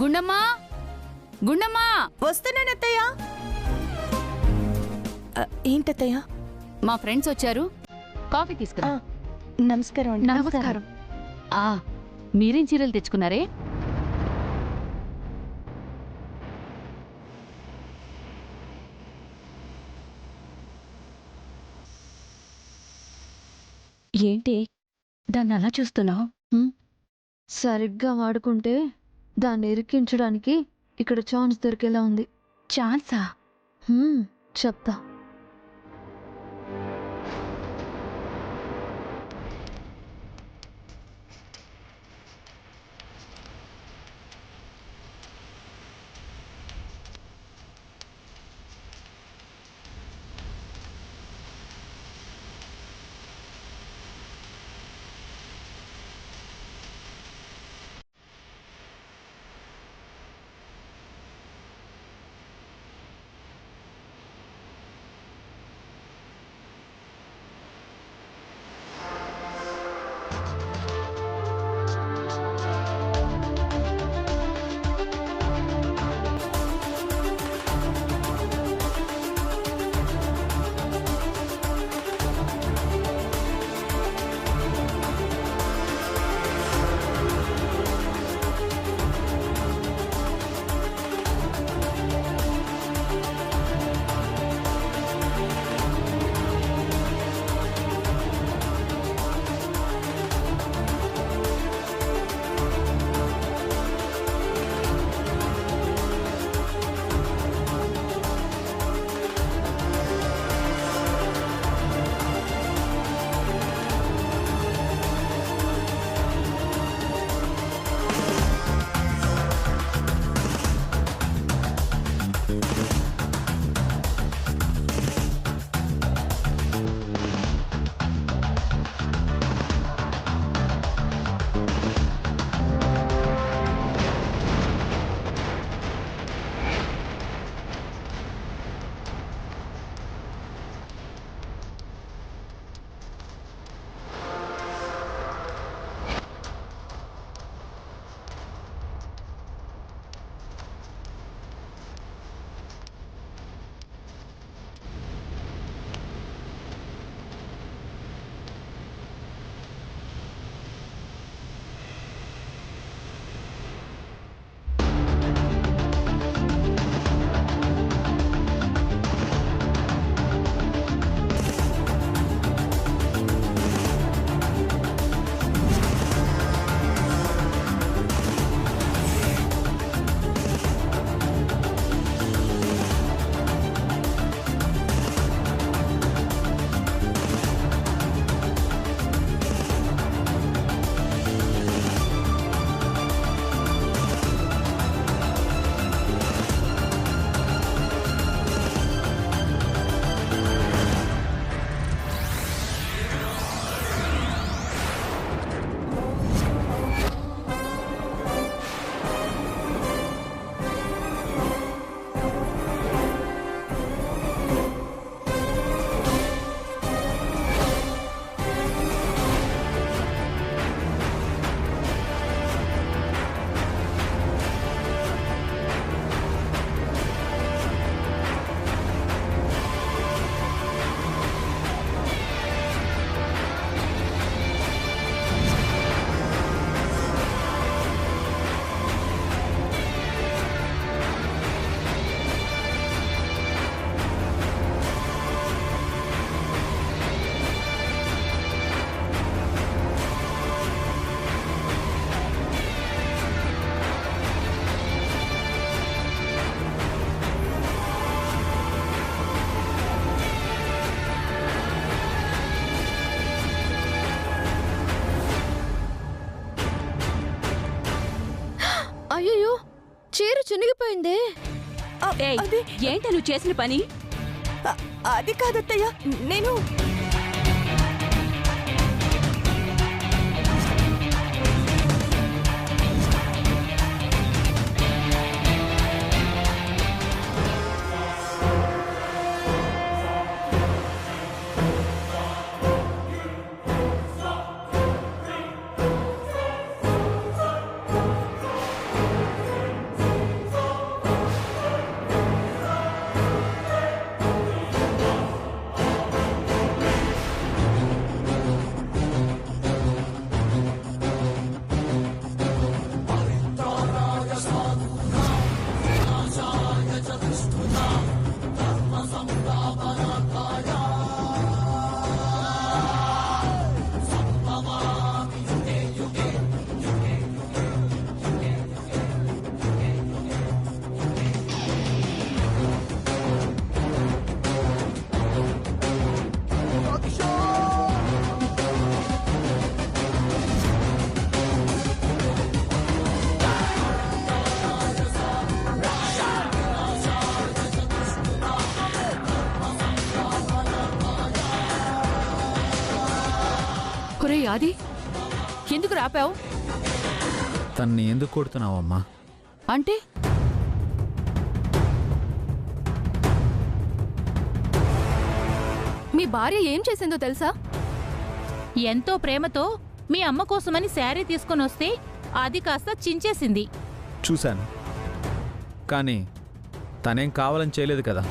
గుండమ్మా, గుండమ్మా! వస్తున్నానత్తయ్య. ఏంటత్తయ్య? మా ఫ్రెండ్స్ వచ్చారు, కాఫీ తీసుకురా. నమస్కారం అండి. నమస్కారం. మీరేం చీరలు తెచ్చుకున్నారే? ఏంటి దాన్ని అలా చూస్తున్నావు? సరిగ్గా వాడుకుంటే దాన్ని ఇరికించడానికి ఇక్కడ ఛాన్స్ దొరికేలా ఉంది. ఛాన్సా? చెప్తా. అయ్యో, చీర చినిగిపోయిందే. ఏంటి నువ్వు చేసిన పని? అది కాదత్తయ్య, నేను ఆది ఎందుకు రాపావు? తన్ని ఎందుకు కొడుతున్నావమ్మా? అంటే మీ భార్య ఏం చేసిందో తెలుసా? ఎంతో ప్రేమతో మీ అమ్మ కోసమని శారీ తీసుకొని వస్తే అది కాస్త చించేసింది. చూశాను, కానీ తనేం కావాలని చేయలేదు కదా.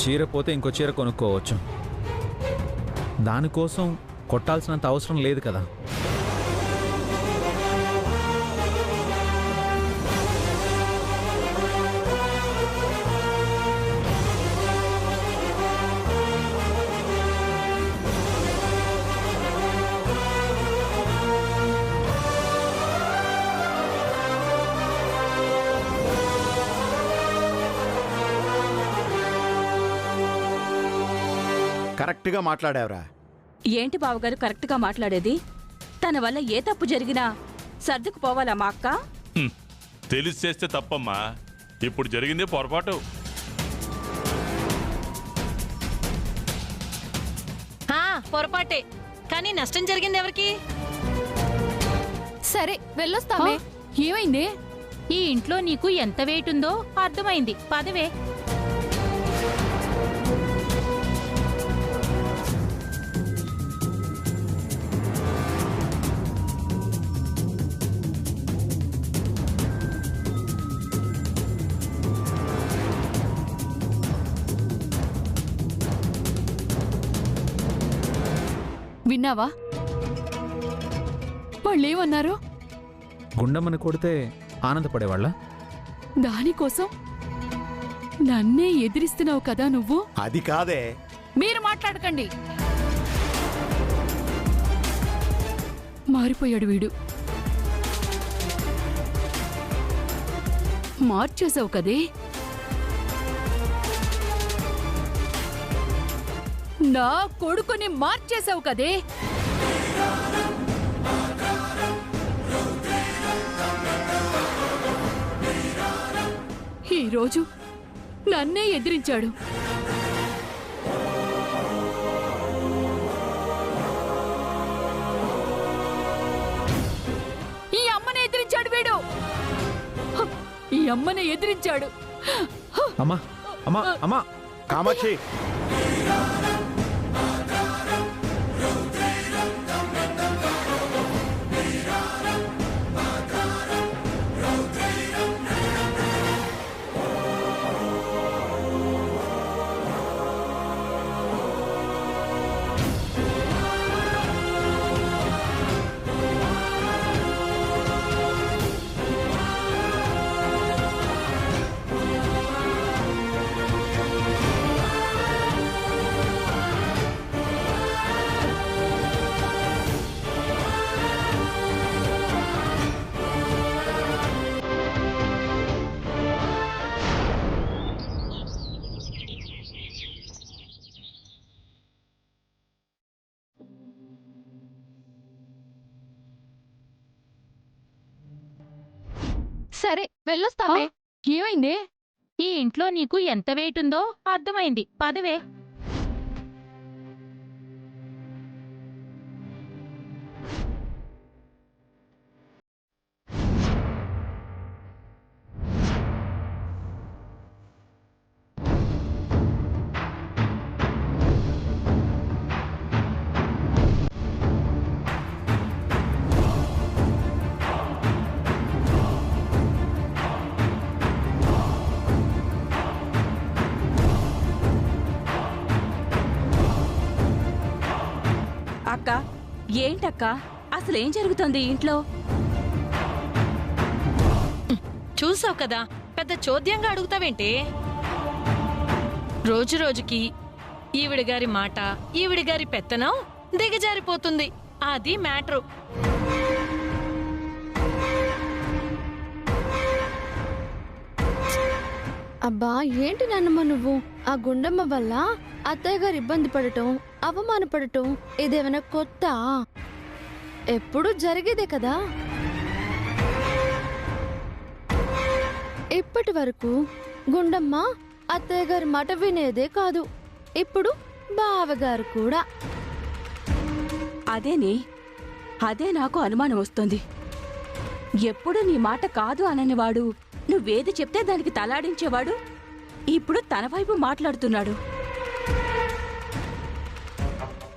చీర పోతే ఇంకో చీర కొనుక్కోవచ్చు, దానికోసం కొట్టాల్సినంత అవసరం లేదు కదా. కరెక్ట్గా మాట్లాడావురా. ఏంటి బావగారు కరెక్ట్గా మాట్లాడేది? తన వల్ల ఏ తప్పు జరిగినా సర్దుకుపోవాలా మా అక్క? తెలిసి చేస్తే తప్పమ్మా. ఇప్పుడు జరిగిందే పొరపాటు. పొరపాటే, కానీ నష్టం జరిగింది ఎవరికి? సరే వెళ్ళొస్తామే. ఏమైంది? ఈ ఇంట్లో నీకు ఎంత వెయిట్ ఉందో అర్థమైంది. పదవే. విన్నావా వాళ్ళేమన్నారు? గుండమ్మని కొడితే ఆనందపడేవాళ్ళ? దానికోసం నన్నే ఎదిరిస్తున్నావు కదా నువ్వు. అది కాదే. మీరు మాట్లాడకండి. మారిపోయాడు వీడు. మార్చేసావు కదే. నా కొడుకుని మార్చేసావు కదే. ఈరోజు నన్నే ఎదిరించాడు. ఈ అమ్మని ఎదిరించాడు వీడు. ఈ అమ్మని ఎదిరించాడు. అమ్మా అమ్మా అమ్మా కామాక్షి, సరే వెళ్ళొస్తామే. ఏమైంది? ఈ ఇంట్లో నీకు ఎంత వెయిట్ ఉందో అర్థమైంది. పదవే. అక్క, ఏంటక్క అసలేం జరుగుతోంది ఇంట్లో? చూసావు కదా, పెద్ద చోద్యంగా అడుగుతావేంటి? రోజు రోజుకి ఈవిడ గారి మాట, ఈవిడ గారి పెత్తనం దిగజారిపోతుంది. అది మ్యాటరు. అబ్బా ఏంటి నాన్నమ్మ నువ్వు? ఆ గుండమ్మ వల్ల అత్తయ్య గారు ఇబ్బంది పడటం, అవమానపడటం ఇదేమైనా కొత్త? ఎప్పుడు జరిగేదే కదా. ఇప్పటి వరకు గుండమ్మ అత్తయ్య గారి మాట వినేదే కాదు, ఇప్పుడు బావగారు కూడా. అదే నాకు అనుమానం వస్తుంది. ఎప్పుడు నీ మాట కాదు అననివాడు, నువ్వేది చెప్తే దానికి తలాడించేవాడు ఇప్పుడు తన వైపు మాట్లాడుతున్నాడు.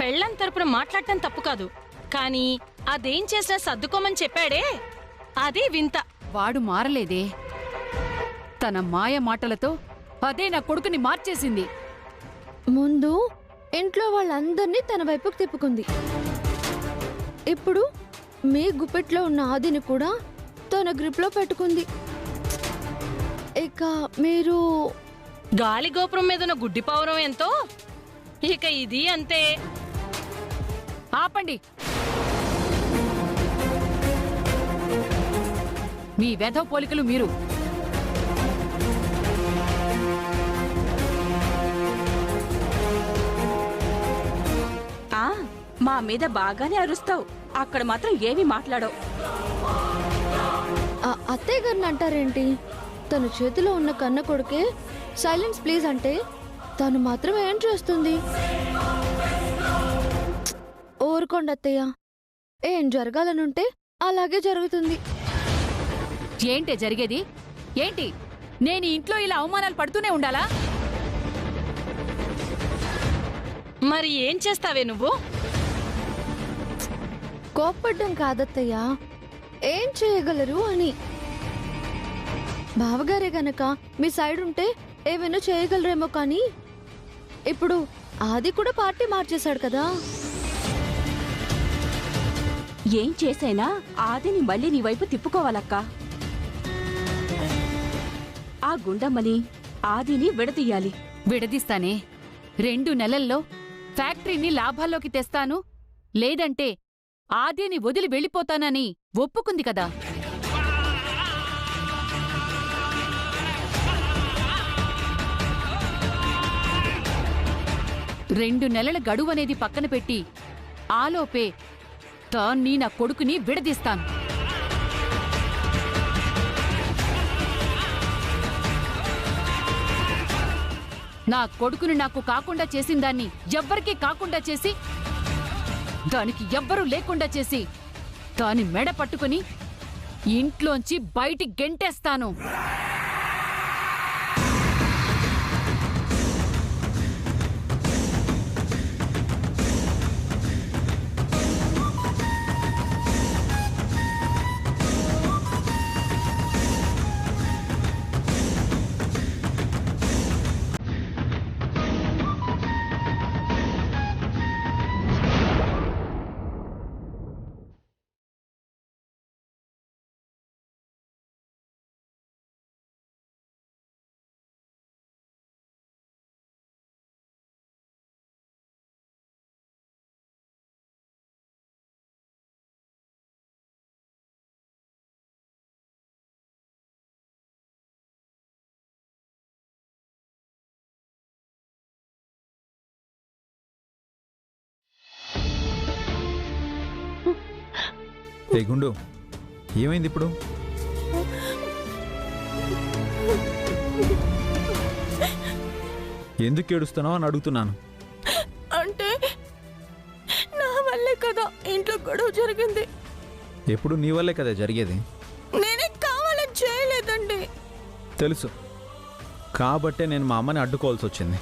పెళ్ళం తరపున మాట్లాడటం తప్పు కాదు, కానీ అదేం చేసినా సర్దుకోమని చెప్పాడే అది వింత. వాడు మారలేదే. తన మాయ మాటలతో అదే నా కొడుకుని మార్చేసింది. ముందు ఇంట్లో వాళ్ళందర్నీ తన వైపుకు తిప్పుకుంది. ఇప్పుడు మీ గుప్పెట్లో ఉన్న ఆదిని కూడా తన గ్రిప్లో పెట్టుకుంది. ఇక మీరు గాలి గోపురం మీద ఉన్న గుడ్డి పావురం ఎంతో, ఇక ఇది అంతే. ఆపండి. మీ వెధవ పోలికలు మీరు. మా మీద బాగానే అరుస్తావు, అక్కడ మాత్రం ఏమీ మాట్లాడవు. అత్తయ్య గారిని అంటారేంటి? తన చేతిలో ఉన్న కన్న కొడుకే సైలెన్స్ ప్లీజ్ అంటే తను మాత్రం ఏం చేస్తుంది? ఊరుకోండి అత్తయ్య, ఏం జరగాలనుంటే అలాగే జరుగుతుంది. ఏంటే జరిగేది? ఏంటి నేను ఈ ఇంట్లో ఇలా అవమానాలు పడుతూనే ఉండాలా? మరి ఏం చేస్తావే నువ్వు? కోప్పడ్డం కాదత్తయ్య, ఏం చేయగలరు అని. బావగారే గనక మీ సైడ్ ఉంటే ఏమైనా చేయగలరేమో, కానీ ఇప్పుడు ఆది కూడా పార్టీ మార్చేశాడు కదా. ఏం చేసైనా ఆదిని మళ్ళీ నీ వైపు తిప్పుకోవాలక్కా. ఆ గుండమ్మని ఆదిని విడదీయాలి. విడదీస్తానే. 2 నెలల్లో ఫ్యాక్టరీని లాభాల్లోకి తెస్తాను, లేదంటే ఆదిని వదిలి వెళ్ళిపోతానని ఒప్పుకుంది కదా. రెండు నెలల గడువనేది పక్కన పెట్టి ఆలోపే తాన్ని నా కొడుకుని విడదీస్తాను. నా కొడుకుని నాకు కాకుండా చేసిన దాన్ని ఎవ్వరికీ కాకుండా చేసి, దానికి ఎవ్వరూ లేకుండా చేసి, దాని మెడ పట్టుకుని ఇంట్లోంచి బయటికి గెంటేస్తాను. ఏ గుండు, ఏమైంది ఇప్పుడు? ఎందుకు ఏడుస్తున్నావు అని అడుగుతున్నాను. అంటే నా వల్లే కదా ఇంట్లో గొడవ జరిగింది. ఎప్పుడు నీ వల్లే కదా జరిగేది. నేనే కావాలని చేయలేదండి. తెలుసు, కాబట్టే నేను మా అమ్మని అడ్డుకోవాల్సి వచ్చింది.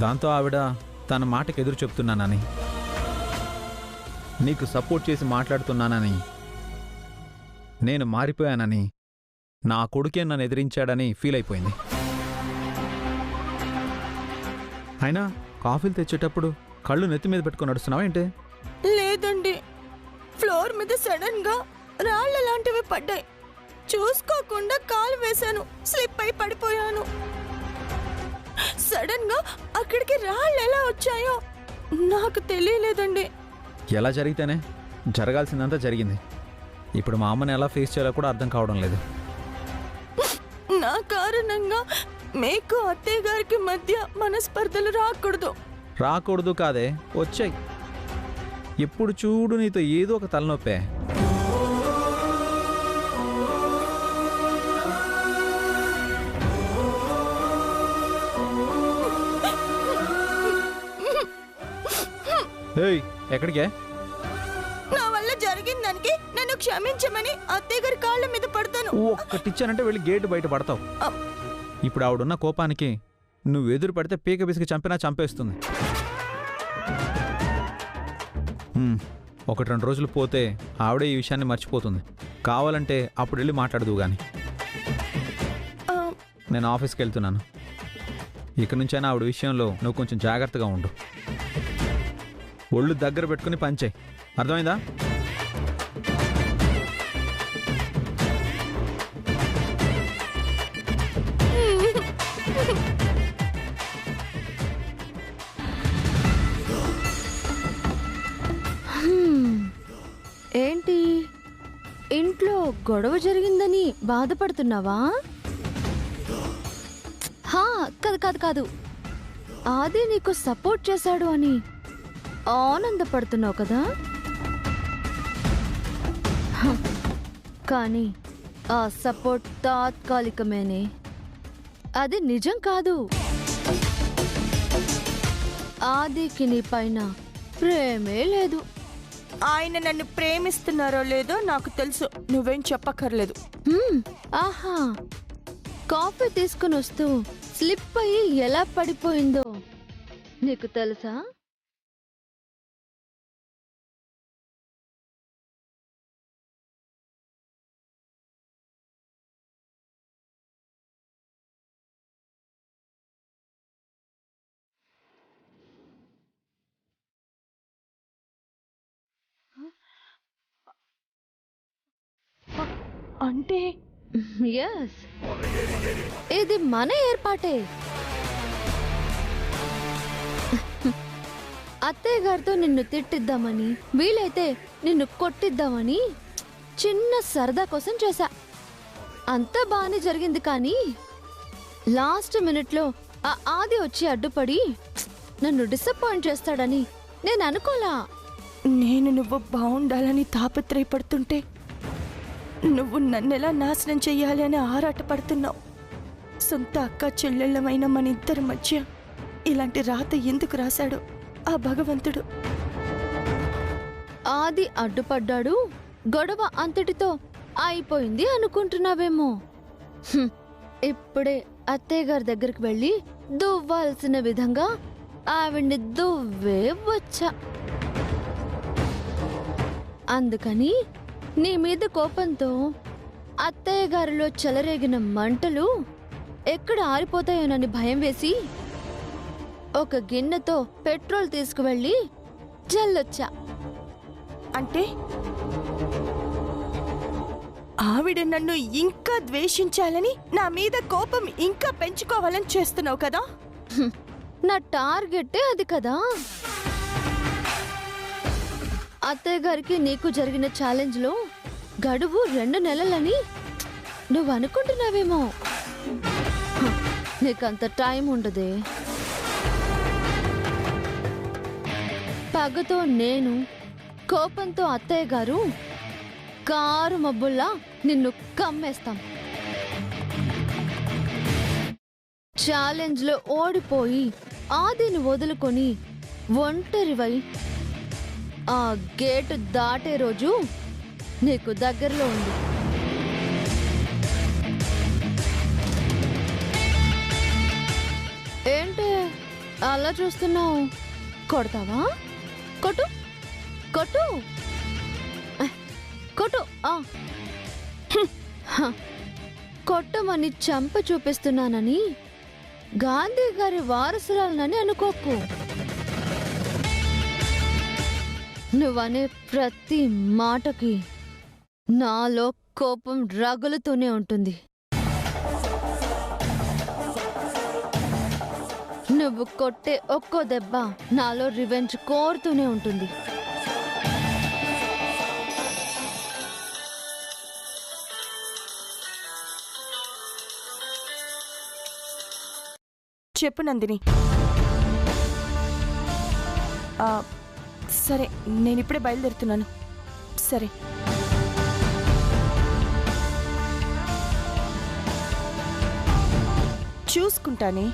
దాంతో ఆవిడ తన మాటకు ఎదురు చెప్తున్నానని, నీకు సపోర్ట్ చేసి మాట్లాడుతున్నానని, నేను మారిపోయానని, నా కొడుకే నన్ను ఎదిరించాడని ఫీల్ అయిపోయింది. అయినా కాఫీలు తెచ్చేటప్పుడు కళ్ళు నెత్తి మీద పెట్టుకుని నడుస్తున్నావా ఏంటి? లేదండి, ఫ్లోర్ మీద సడన్ గా రాళ్ళ లాంటివి పడ్డాయి. చూసుకోకుండా కాలు వేశాను, స్లిప్ అయి పడిపోయాను. సడన్ గా అక్కడికి రాళ్ళు ఎలా వచ్చాయో నాకు తెలియలేదండి. ఎలా జరిగితేనే జరగాల్సిందంతా జరిగింది. ఇప్పుడు మా అమ్మని ఎలా ఫేస్ చేయాలో కూడా అర్థం కావడం లేదు. నా కారణంగా మీకు అత్తయ్య గారికి మధ్య మనస్పర్ధలు రాకూడదు కాదే, వచ్చాయి. ఎప్పుడు చూడు నీతో ఏదో ఒక తలనొప్పే. ఏయ్ ఎక్కడికే? నా వల్ల జరిగిన దానికి నన్ను క్షమించమని అత్తయ్య గారి కాళ్ళ మీద పడతాను. ఒక్కటిచ్చానంటే వెళ్ళి గేటు బయట పడతావు. ఆ. ఇప్పుడు ఆవిడున్న కోపానికి నువ్వు ఎదురు పడితే పీక పిసికి చంపినా చంపేస్తుంది. 1-2 రోజులు పోతే ఆవిడే ఈ విషయాన్ని మర్చిపోతుంది. కావాలంటే అప్పుడు వెళ్ళి మాట్లాడదు గాని. ఆ, నేను ఆఫీస్కి వెళ్తున్నాను. ఇక నుంచైనా ఆవిడ విషయంలో నువ్వు కొంచెం జాగ్రత్తగా ఉండు. ఒళ్ళు దగ్గర పెట్టుకుని పంచేయి, అర్థమైందా? ఏంటి ఇంట్లో గొడవ జరిగిందని బాధపడుతున్నావా? కాదు కాదు కాదు, ఆది నీకు సపోర్ట్ చేశాడు అని ఆనందపడుతున్నావు కదా? కానీ ఆ సపోర్ట్ తాత్కాలికమేనే, అది నిజం కాదు. ఆదికి నీ పైన ప్రేమే లేదు. ఆయన నన్ను ప్రేమిస్తున్నారో లేదో నాకు తెలుసు, నువ్వేం చెప్పక్కర్లేదు. ఆహా, కాఫీ తీసుకుని వస్తూ స్లిప్ అయ్యి ఎలా పడిపోయిందో నీకు తెలుసా? అంటే ఎస్, ఇది మన ఏర్పాటే. అత్తయ్య గారితో నిన్ను తిట్టిద్దామని, వీలైతే నిన్ను కొట్టిద్దామని చిన్న సరదా కోసం చేశా. అంతా బాగానే జరిగింది. కానీ లాస్ట్ మినిట్లో ఆ ఆది వచ్చి అడ్డుపడి నన్ను డిసప్పాయింట్ చేస్తాడని నేను అనుకోలా. నేను నువ్వు బాగుండాలని తాపత్రయపడుతుంటే నువ్వు నన్నెలా నాశనం చెయ్యాలి అని ఆరాటపడుతున్నావు. సొంత అక్క చెల్లెళ్ళమైన మన ఇద్దరి మధ్య ఇలాంటి రాత ఎందుకు రాశాడు ఆ భగవంతుడు? ఆది అడ్డుపడ్డాడు, గొడవ అంతటితో అయిపోయింది అనుకుంటున్నావేమో. ఇప్పుడే అత్తయ్య గారి దగ్గరికి వెళ్ళి దువ్వాల్సిన విధంగా ఆవిడ్ని దువ్వే వచ్చా. అందుకని నీ మీద కోపంతో అత్తయ్య గారిలో చెలరేగిన మంటలు ఎక్కడ ఆరిపోతాయోనని భయం వేసి ఒక గిన్నెతో పెట్రోల్ తీసుకువెళ్ళి జల్లొచ్చా. అంటే ఆవిడ నన్ను ఇంకా ద్వేషించాలని, నా మీద కోపం ఇంకా పెంచుకోవాలని చేస్తున్నావు కదా? నా టార్గెట్టే అది కదా. అత్తయ్య గారికి నీకు జరిగిన ఛాలెంజ్లో గడువు 2 నెలలని నువ్వు అనుకుంటున్నావేమో. నీకంత టైం ఉండదే. పగతో నేను, కోపంతో అత్తయ్య గారు కారు మబ్బుల్లా నిన్ను కమ్మేస్తాం. ఛాలెంజ్లో ఓడిపోయి ఆదిని వదులుకొని ఒంటరివై ఆ గేటు దాటే రోజు నీకు దగ్గరలో ఉంది. ఏంటి అలా చూస్తున్నావు? కొడతావా? కొట్టు కొట్టు కొట్టు. కొట్టమని చంప చూపిస్తున్నానని గాంధీ గారి వారసురాలనని అనుకోకు. నువ్వనే ప్రతి మాటకి నాలో కోపం రగులుతూనే ఉంటుంది. నువ్వు కొట్టే ఒక్కో దెబ్బ నాలో రివెంజ్ కోరుతూనే ఉంటుంది. చెప్పు నందిని. సరే, నేను ఇప్పుడే బయలుదేరుతున్నాను. సరే. చూసుకుంటానే.